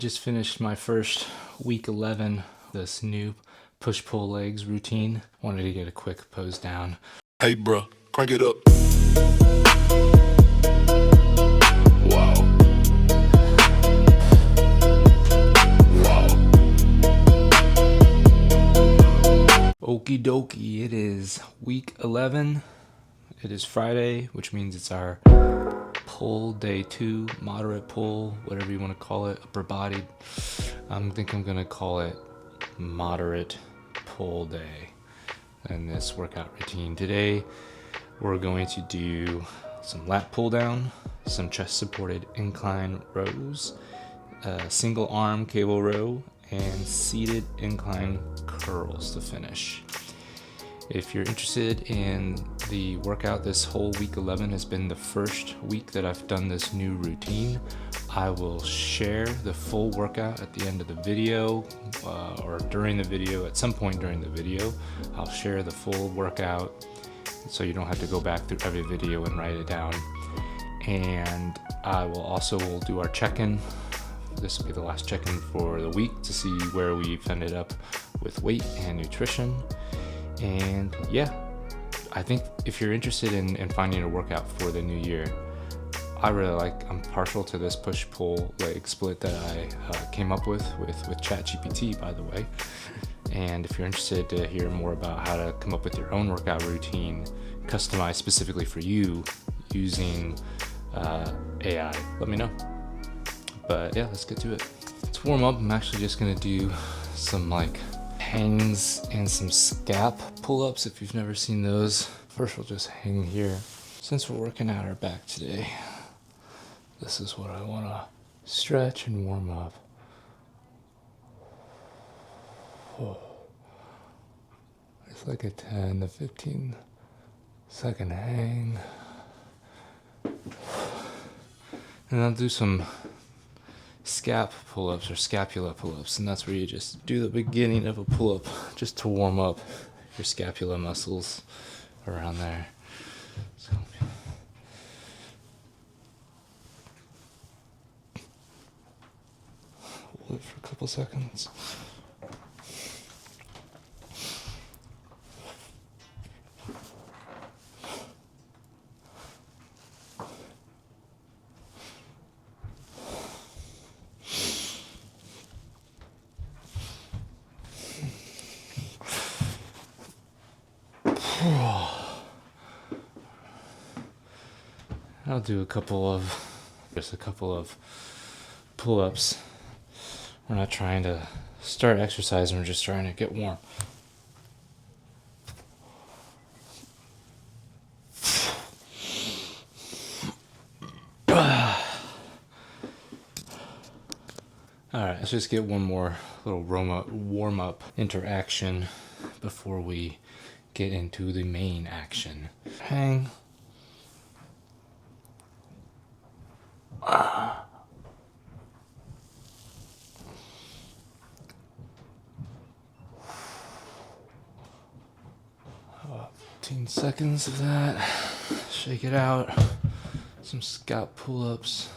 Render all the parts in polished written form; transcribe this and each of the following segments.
Just finished my first week 11, this new push-pull legs routine. Wanted to get a quick pose down. Hey bruh, crank it up. Wow. Wow. Okie dokie, it is week 11. It is Friday, which means it's our pull day 2, moderate pull, whatever you want to call it, upper bodied. I think I'm gonna call it moderate pull day in this workout routine. Today we're going to do some lat pull down, some chest supported incline rows, single arm cable row, and seated incline curls to finish. If you're interested in the workout, this whole week 11 has been the first week that I've done this new routine. I will share the full workout at the end of the video or during the video, at some point during the video. I'll share the full workout so you don't have to go back through every video and write it down. And I will also do our check-in. This will be the last check-in for the week to see where we've ended up with weight and nutrition. And yeah, I think if you're interested in finding a workout for the new year, I'm partial to this push-pull leg split that I came up with ChatGPT, by the way. And if you're interested to hear more about how to come up with your own workout routine, customized specifically for you using AI, let me know. But yeah, let's get to it. To warm up, I'm actually just gonna do some hangs and some scap pull-ups if you've never seen those. First we'll just hang here. Since we're working out our back today, this is what I want to stretch and warm up. Oh. It's like a 10 to 15 second hang. And I'll do some scap pull-ups or scapula pull-ups, and that's where you just do the beginning of a pull-up just to warm up your scapula muscles around there. So hold it for a couple seconds. I'll do just a couple of pull-ups. We're not trying to start exercising, we're just trying to get warm. Alright, let's just get one more little warm-up interaction before we get into the main action. Hang. About 15 seconds of that. Shake it out. Some scap pull-ups.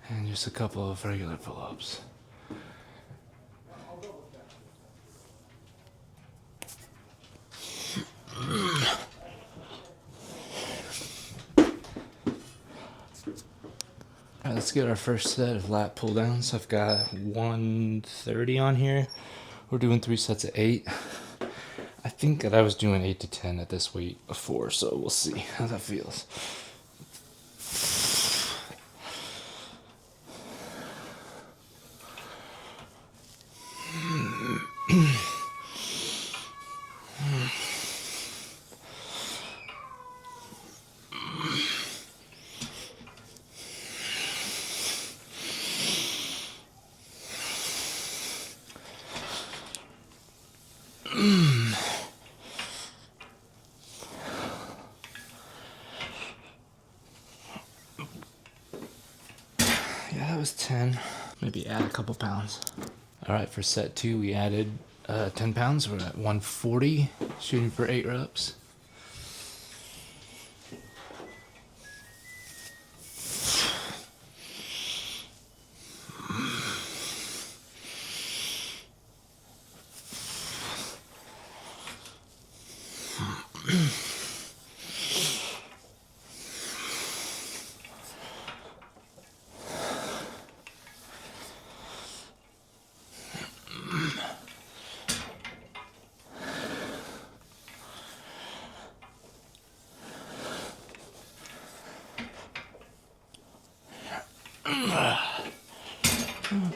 And just a couple of regular pull-ups. Alright, let's get our first set of lat pull downs. I've got 130 on here. We're doing 3 sets of 8. I think that I was doing 8 to 10 at this weight before, so we'll see how that feels. Yeah, that was 10. Maybe add a couple pounds. All right, for set 2, we added 10 pounds. We're at 140, shooting for 8 reps.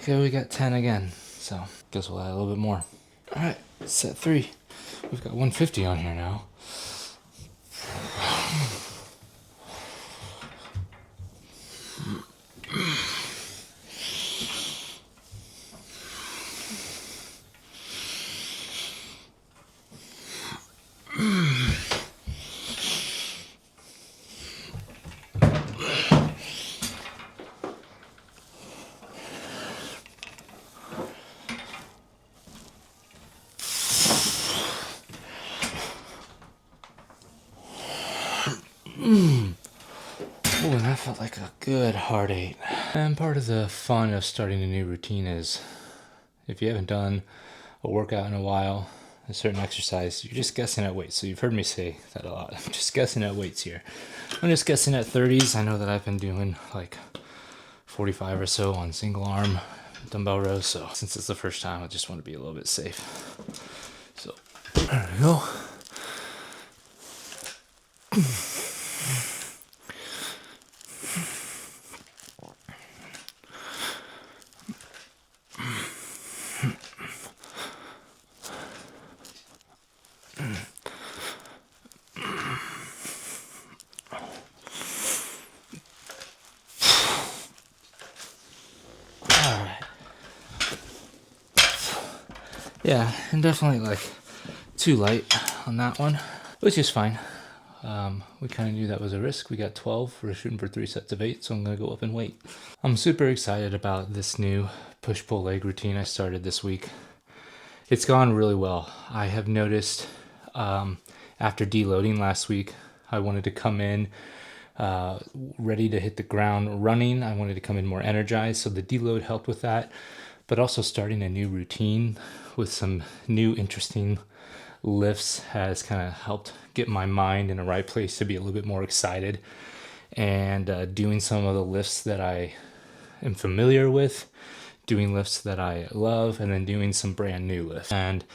Okay, we got 10 again, so guess we'll add a little bit more. All right, set 3. We've got 150 on here now. Oh, and that felt like a good hard 8. And part of the fun of starting a new routine is if you haven't done a workout in a while, a certain exercise, you're just guessing at weights. So you've heard me say that a lot. I'm just guessing at weights here. I'm just guessing at 30s. I know that I've been doing like 45 or so on single arm dumbbell rows. So since it's the first time, I just want to be a little bit safe. So there we go. Yeah, and definitely like too light on that one, which is fine. We kind of knew that was a risk. We got 12. We're shooting for 3 sets of 8, so I'm going to go up in weight. I'm super excited about this new push-pull leg routine I started this week. It's gone really well. I have noticed after deloading last week, I wanted to come in ready to hit the ground running. I wanted to come in more energized, so the deload helped with that. But also starting a new routine with some new interesting lifts has kind of helped get my mind in the right place to be a little bit more excited. And doing some of the lifts that I am familiar with, doing lifts that I love, and then doing some brand new lifts. And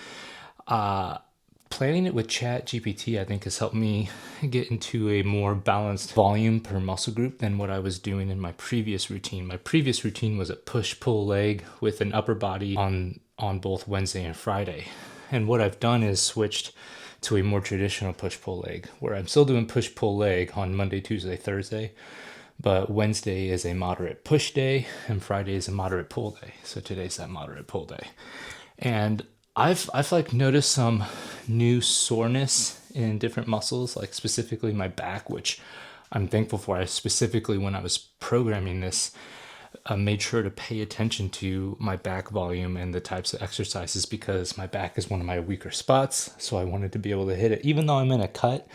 planning it with ChatGPT, I think, has helped me get into a more balanced volume per muscle group than what I was doing in my previous routine. My previous routine was a push-pull leg with an upper body on both Wednesday and Friday. And what I've done is switched to a more traditional push-pull leg, where I'm still doing push-pull leg on Monday, Tuesday, Thursday, but Wednesday is a moderate push day and Friday is a moderate pull day. So today's that moderate pull day. And I've like noticed some new soreness in different muscles, like specifically my back, which I'm thankful for. I specifically, when I was programming this, made sure to pay attention to my back volume and the types of exercises, because my back is one of my weaker spots. So I wanted to be able to hit it. Even though I'm in a cut,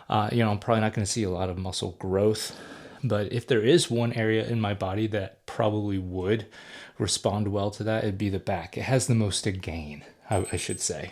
I'm probably not going to see a lot of muscle growth. But if there is one area in my body that probably would respond well to that, it'd be the back. It has the most to gain, I should say.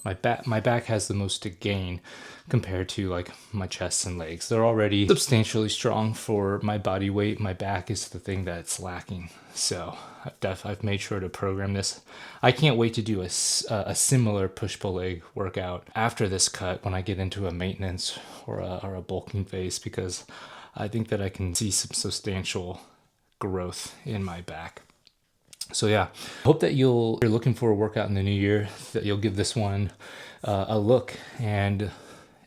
My back has the most to gain compared to like my chest and legs. They're already substantially strong for my body weight. My back is the thing that's lacking. So I've made sure to program this. I can't wait to do a similar push-pull leg workout after this cut when I get into a maintenance or a bulking phase, because I think that I can see some substantial growth in my back. So yeah, hope that you're looking for a workout in the new year, that you'll give this one a look, and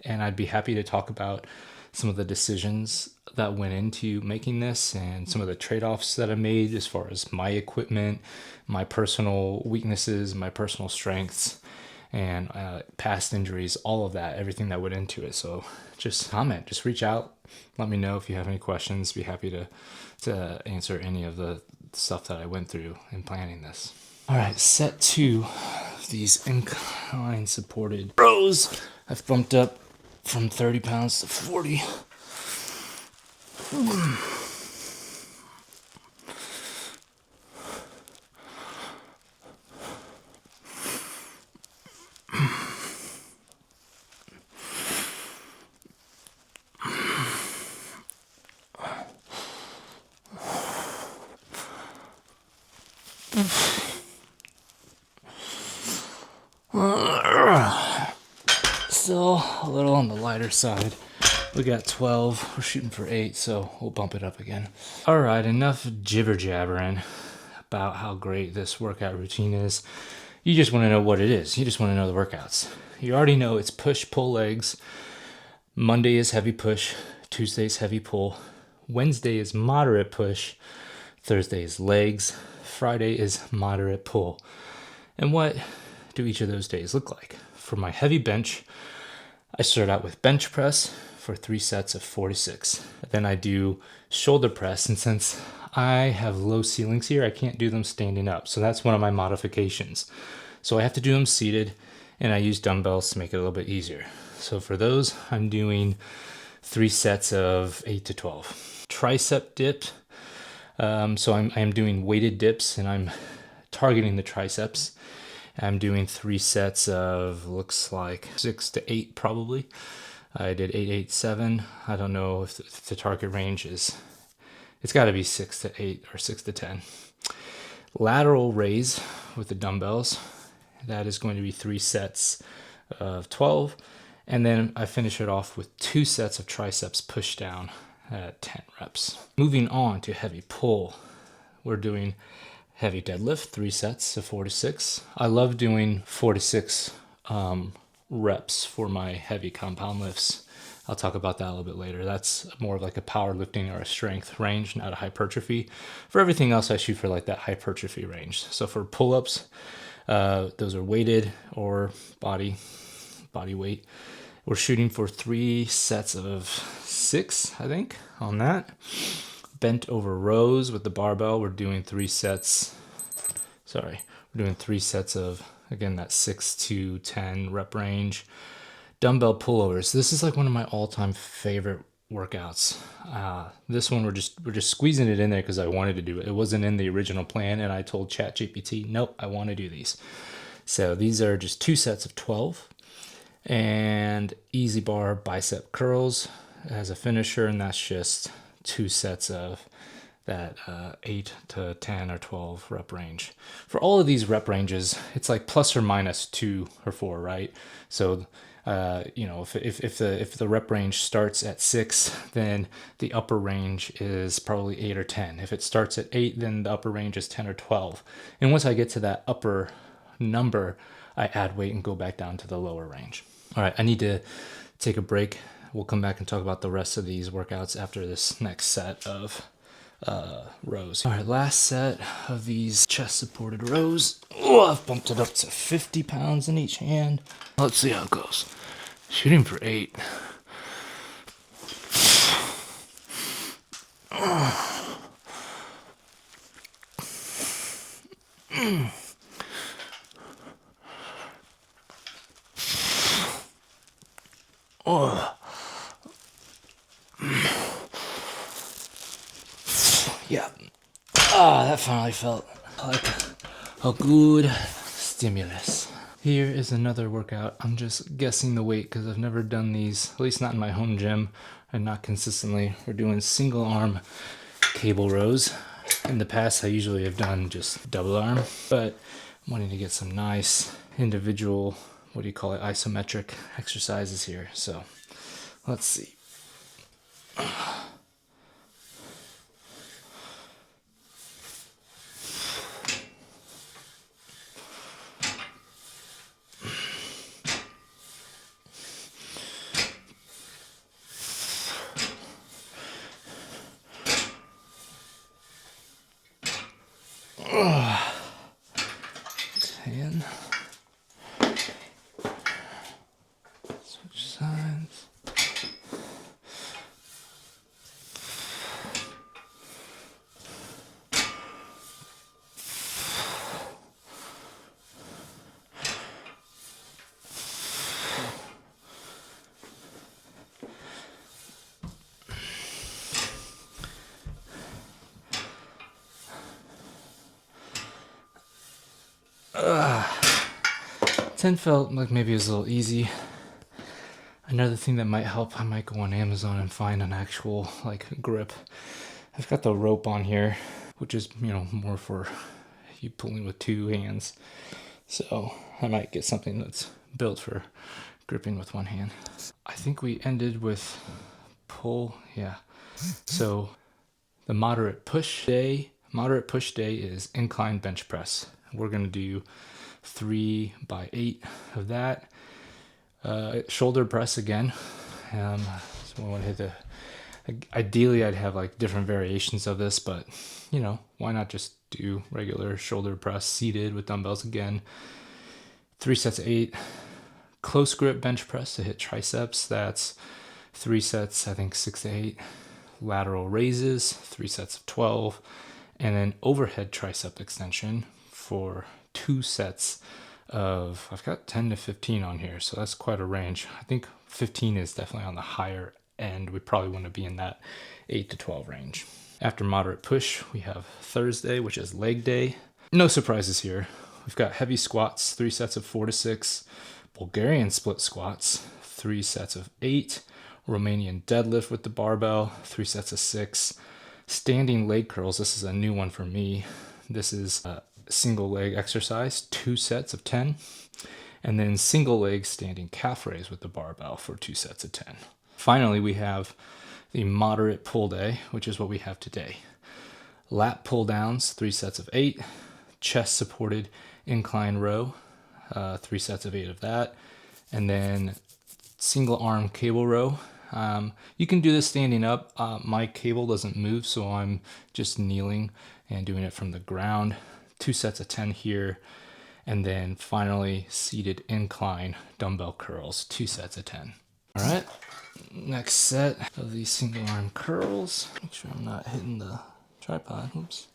I'd be happy to talk about some of the decisions that went into making this and some of the trade-offs that I made as far as my equipment, my personal weaknesses, my personal strengths, and past injuries, all of that, everything that went into it. So just comment, just reach out, let me know if you have any questions. Be happy to answer any of the stuff that I went through in planning this. All right, set 2 of these incline supported rows. I've bumped up from 30 pounds to 40. Still a little on the lighter side. We got 12, we're shooting for 8, so we'll bump it up again. All right, enough jibber jabbering about how great this workout routine is. You just want to know what it is. You just want to know the workouts. You already know it's push, pull legs. Monday is heavy push, Tuesday is heavy pull, Wednesday is moderate push, Thursday is legs, Friday is moderate pull. And what do each of those days look like? For my heavy bench, I start out with bench press for 3 sets of 4 to 6. Then I do shoulder press, and since I have low ceilings here, I can't do them standing up. So that's one of my modifications. So I have to do them seated, and I use dumbbells to make it a little bit easier. So for those, I'm doing 3 sets of 8 to 12. Tricep dip. So I'm doing weighted dips, and I'm targeting the triceps. I'm doing 3 sets of, looks like 6 to 8 probably. I did 8, 8, 7. I don't know if the target range is, it's got to be 6 to 8 or 6 to 10. Lateral raise with the dumbbells. That is going to be 3 sets of 12. And then I finish it off with 2 sets of triceps push down at 10 reps. Moving on to heavy pull. We're doing heavy deadlift, 3 sets of 4 to 6. I love doing 4 to 6 reps for my heavy compound lifts. I'll talk about that a little bit later. That's more of like a powerlifting or a strength range, not a hypertrophy. For everything else, I shoot for like that hypertrophy range. So for pull-ups, those are weighted or body weight. We're shooting for 3 sets of 6, I think, on that. Bent over rows with the barbell, we're doing 3 sets. We're doing 3 sets of, again, that 6 to 10 rep range. Dumbbell pullovers. This is like one of my all-time favorite workouts. This one we're just squeezing it in there because I wanted to do it. It wasn't in the original plan, and I told ChatGPT, nope, I want to do these. So these are just 2 sets of 12, and easy bar bicep curls as a finisher, and that's just 2 sets of that 8 to 10 or 12 rep range. For all of these rep ranges, it's like plus or minus 2 or 4, right? So if the rep range starts at 6, then the upper range is probably 8 or 10. If it starts at 8, then the upper range is 10 or 12. And once I get to that upper number, I add weight and go back down to the lower range. All right, I need to take a break. We'll come back and talk about the rest of these workouts after this next set of rows. All right, last set of these chest supported rows. Oh, I've bumped it up to 50 pounds in each hand. Let's see how it goes. Shooting for 8. Oh. Yeah. That finally felt like a good stimulus. Here is another workout. I'm just guessing the weight because I've never done these, at least not in my home gym and not consistently. We're doing single arm cable rows. In the past, I usually have done just double arm, but I'm wanting to get some nice individual, isometric exercises here. So let's see. And switch sides. 10 felt like maybe it was a little easy. Another thing that might help, I might go on Amazon and find an actual like grip. I've got the rope on here, which is, you know, more for you pulling with two hands. So I might get something that's built for gripping with one hand. I think we ended with pull, yeah. So the moderate push day is incline bench press. We're gonna do 3 by 8 of that. Shoulder press again. So we want to hit the. Ideally, I'd have like different variations of this, but you know, why not just do regular shoulder press seated with dumbbells again. 3 sets of 8. Close grip bench press to hit triceps. That's 3 sets, I think 6 to 8. Lateral raises, 3 sets of 12. And then overhead tricep extension for 2 sets of, I've got 10 to 15 on here, so that's quite a range. I think 15 is definitely on the higher end. We probably want to be in that 8 to 12 range. After moderate push, we have Thursday, which is leg day. No surprises here. We've got heavy squats, 3 sets of 4 to 6. Bulgarian split squats, 3 sets of 8. Romanian deadlift with the barbell, 3 sets of 6. Standing leg curls, this is a new one for me. This is a single leg exercise, 2 sets of 10. And then single leg standing calf raise with the barbell for 2 sets of 10. Finally, we have the moderate pull day, which is what we have today. Lat pull downs, 3 sets of 8. Chest supported incline row, 3 sets of 8 of that. And then single arm cable row. You can do this standing up. My cable doesn't move, so I'm just kneeling and doing it from the ground. 2 sets of 10 here. And then finally, seated incline dumbbell curls, 2 sets of 10. All right, next set of these single arm curls. Make sure I'm not hitting the tripod. Oops.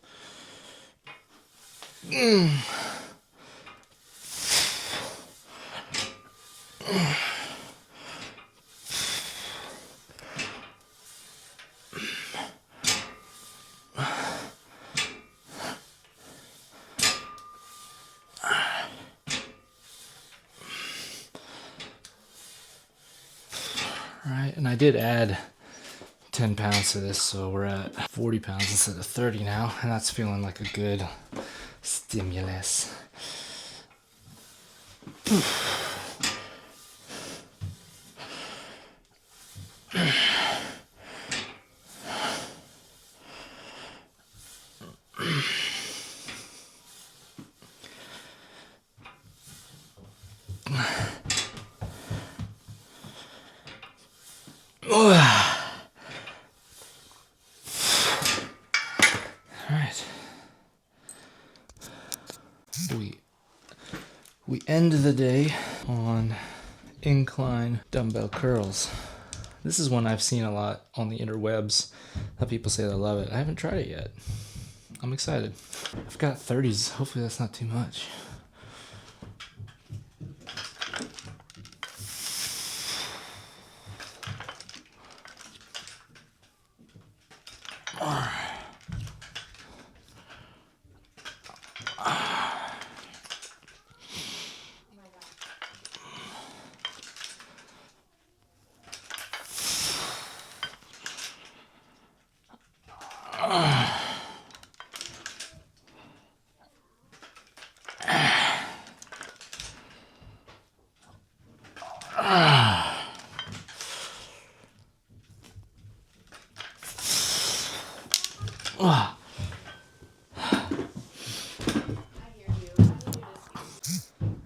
All right, and I did add 10 pounds to this, so we're at 40 pounds instead of 30 now, and that's feeling like a good stimulus. We end the day on incline dumbbell curls. This is one I've seen a lot on the interwebs. That people say they love it. I haven't tried it yet. I'm excited. I've got 30s. Hopefully that's not too much.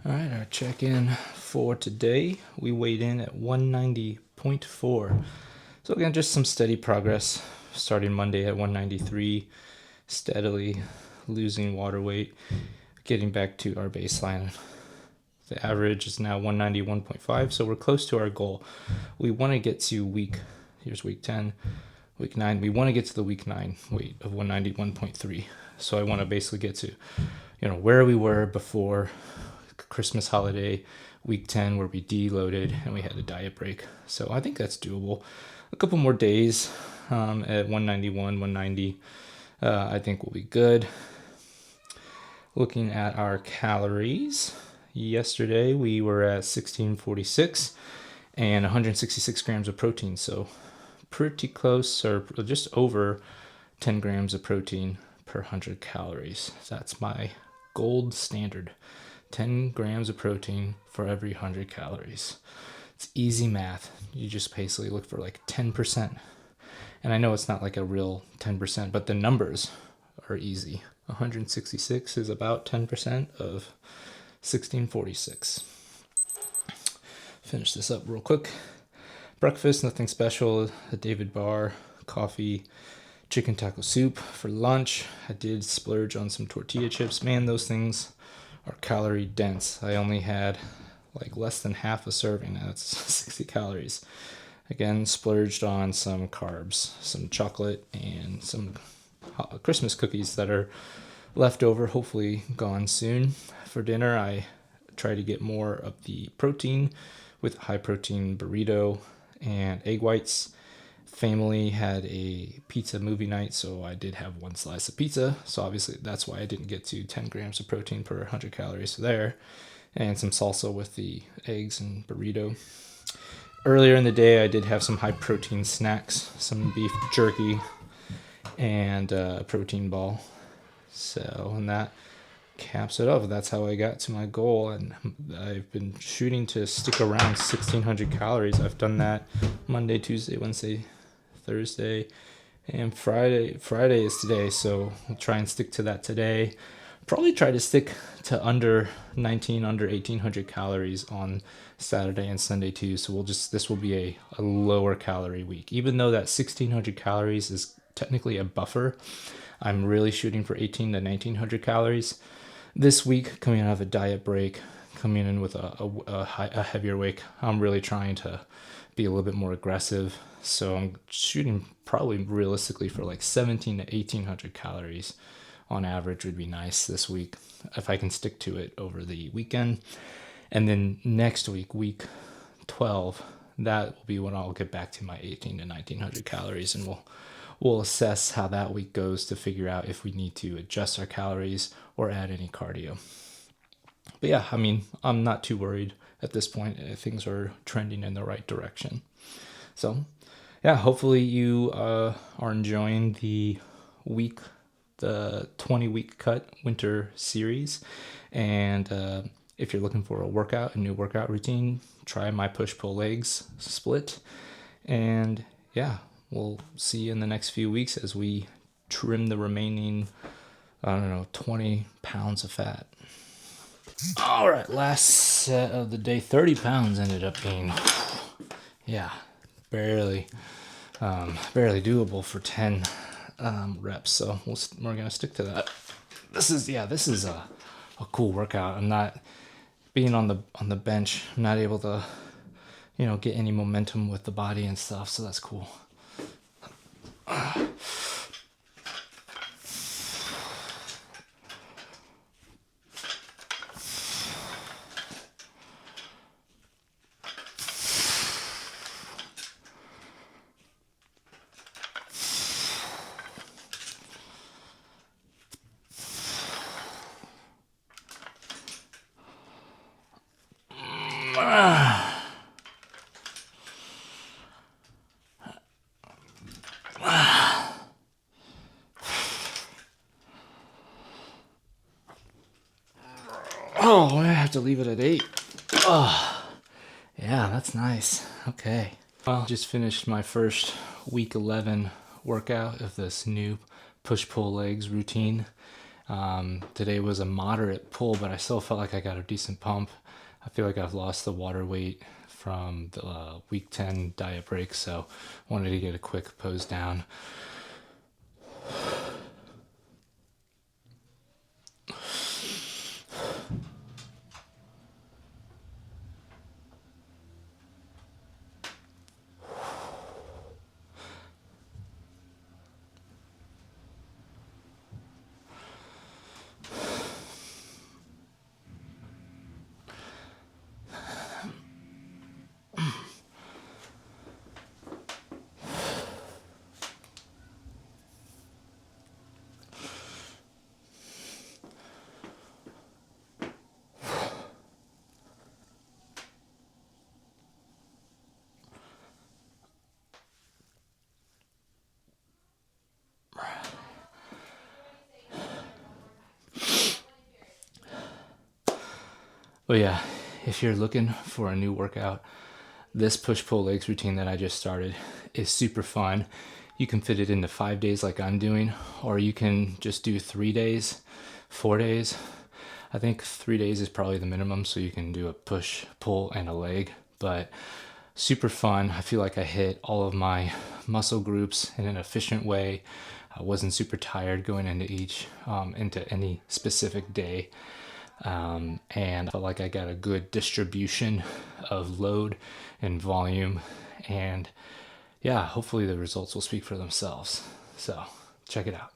All right, our check-in for today, we weighed in at 190.4. So again, just some steady progress, starting Monday at 193, steadily losing water weight, getting back to our baseline. The average is now 191.5, so we're close to our goal. We want to get to here's week 10, week 9. We want to get to the week 9 weight of 191.3. So I want to basically get to, where we were before Christmas holiday, week 10, where we deloaded and we had a diet break. So I think that's doable. A couple more days at 191, 190, I think we'll be good. Looking at our calories, yesterday we were at 1646 and 166 grams of protein, so pretty close, or just over 10 grams of protein per 100 calories. That's my gold standard. 10 grams of protein for every 100 calories. It's easy math. You just basically look for like 10%. And I know it's not like a real 10%, but the numbers are easy. 166 is about 10% of 1646. Finish this up real quick. Breakfast, nothing special. A David bar, coffee, chicken taco soup. For lunch, I did splurge on some tortilla chips. Man, those things are calorie dense. I only had like less than half a serving. That's 60 calories. Again, splurged on some carbs, some chocolate, and some Christmas cookies that are left over, hopefully gone soon. For dinner, I try to get more of the protein with high protein burrito and egg whites. Family had a pizza movie night, so I did have one slice of pizza. So obviously that's why I didn't get to 10 grams of protein per 100 calories there. And some salsa with the eggs and burrito. Earlier in the day, I did have some high protein snacks, some beef jerky, and a protein ball. So, and that caps it off. That's how I got to my goal, and I've been shooting to stick around 1600 calories. I've done that Monday, Tuesday, Wednesday, Thursday, and Friday. Friday is today, so I'll try and stick to that today. Probably try to stick to under 1800 calories on Saturday and Sunday too. So this will be a lower calorie week. Even though that 1600 calories is technically a buffer, I'm really shooting for 18 to 1900 calories. This week, coming out of a diet break, coming in with a heavier weight, I'm really trying to be a little bit more aggressive. So I'm shooting probably realistically for like 17 to 1800 calories on average would be nice this week if I can stick to it over the weekend. And then next week, week 12, that will be when I'll get back to my 18 to 1900 calories, and we'll assess how that week goes to figure out if we need to adjust our calories or add any cardio. But yeah, I mean, I'm not too worried at this point. Things are trending in the right direction. So yeah, hopefully you are enjoying the 20-week cut winter series. And if you're looking for a new workout routine, try my push-pull legs split. And yeah, we'll see you in the next few weeks as we trim the remaining, 20 pounds of fat. All right, last set of the day. 30 pounds ended up being, barely doable for 10 reps. So we're gonna stick to that. This is a cool workout. I'm not being on the bench. I'm not able to, get any momentum with the body and stuff. So that's cool. Oh, I have to leave it at 8. Oh, yeah, that's nice. Okay. Well, just finished my first week 11 workout of this new push-pull legs routine. Today was a moderate pull, but I still felt like I got a decent pump. I feel like I've lost the water weight from the week 10 diet break, so wanted to get a quick pose down. Well, yeah, if you're looking for a new workout, this push-pull legs routine that I just started is super fun. You can fit it into 5 days like I'm doing, or you can just do 3 days, 4 days. I think 3 days is probably the minimum, so you can do a push, pull, and a leg. But super fun. I feel like I hit all of my muscle groups in an efficient way. I wasn't super tired going into any specific day. And I felt like I got a good distribution of load and volume. And yeah, hopefully the results will speak for themselves. So check it out.